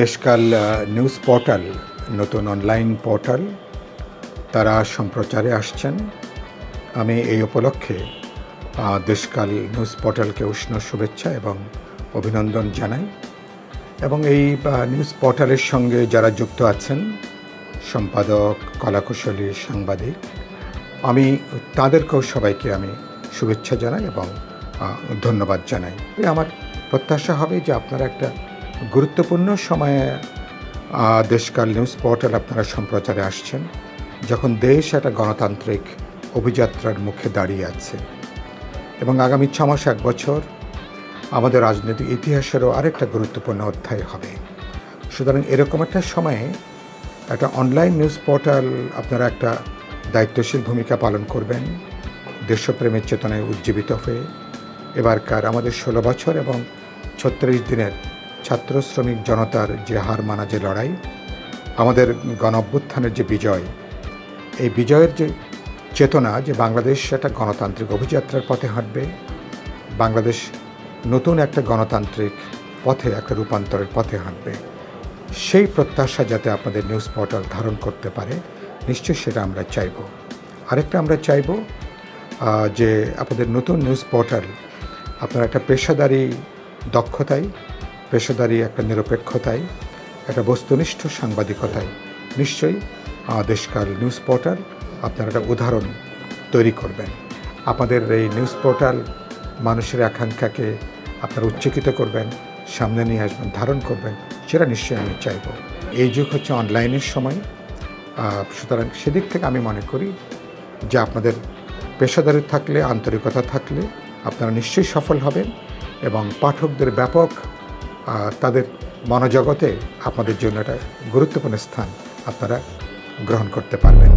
দেশকাল news portal নতুন online portal তারা সম্প্রচারে আসছেন। আমি এই উপলক্ষে দেশকাল নিউজ পোর্টালকে উষ্ণ শুভেচ্ছা এবং অভিনন্দন জানাই। এবং এই নিউজ পোর্টালের সঙ্গে যারা যুক্ত আছেন, সম্পাদক, কলাকুশলী, সাংবাদিক, আমি তাদেরকেও সবাইকে আমি শুভেচ্ছা জানাই এবং ধন্যবাদ জানাই। আমার প্রত্যাশা হবে যে আপনারা একটা গুরুত্বপূর্ণ সময়ে দেশকাল নিউজ পোর্টাল আপনারা সম্প্রচারে আসছেন, যখন দেশ একটা গণতান্ত্রিক অভিযাত্রার মুখে দাঁড়িয়ে আছে এবং আগামী 6 মাস 1 বছর আমাদের রাজনৈতিক ইতিহাসেরও আরেকটা গুরুত্বপূর্ণ অধ্যায় হবে। সুতরাং এরকম একটা সময়ে একটা অনলাইন নিউজ পোর্টাল আপনারা একটা দায়িত্বশীল ভূমিকা পালন করবেন, দেশপ্রেমের চেতনায় উজ্জীবিত হয়ে এবারকার আমাদের 16 বছর এবং 36 দিনের ছাত্র শ্রমিক জনতার যে হার মানা যে লড়াই, আমাদের গণ অভ্যুত্থানের যে বিজয়, এই বিজয়ের যে চেতনা যে বাংলাদেশ একটা গণতান্ত্রিক অভিযাত্রার পথে হাঁটবে, বাংলাদেশ নতুন একটা গণতান্ত্রিক পথে একটা রূপান্তরের পথে হাঁটবে, সেই প্রত্যাশা যাতে আপনাদের নিউজ পোর্টাল ধারণ করতে পারে, নিশ্চয়ই সেটা আমরা চাইব। আরেকটা আমরা চাইব যে আপনাদের নতুন নিউজ পোর্টাল আপনারা একটা পেশাদারি দক্ষতায়, পেশাদারি একটা নিরপেক্ষতায়, একটা বস্তুনিষ্ঠ সাংবাদিকতায় নিশ্চয়ই দেশকাল নিউজ পোর্টাল আপনারা একটা উদাহরণ তৈরি করবেন। আপনাদের এই নিউজ পোর্টাল মানুষের আকাঙ্ক্ষাকে আপনারা উচ্চকিত করবেন, সামনে নিয়ে আসবেন, ধারণ করবেন, সেটা নিশ্চয়ই আমি চাইব। এই যুগ হচ্ছে অনলাইনের সময়, সুতরাং সেদিক থেকে আমি মনে করি যে আপনাদের পেশাদারি থাকলে, আন্তরিকতা থাকলে আপনারা নিশ্চয়ই সফল হবেন এবং পাঠকদের ব্যাপক তাদের মনোজগতে আপনাদের জন্য একটা গুরুত্বপূর্ণ স্থান আপনারা গ্রহণ করতে পারবেন।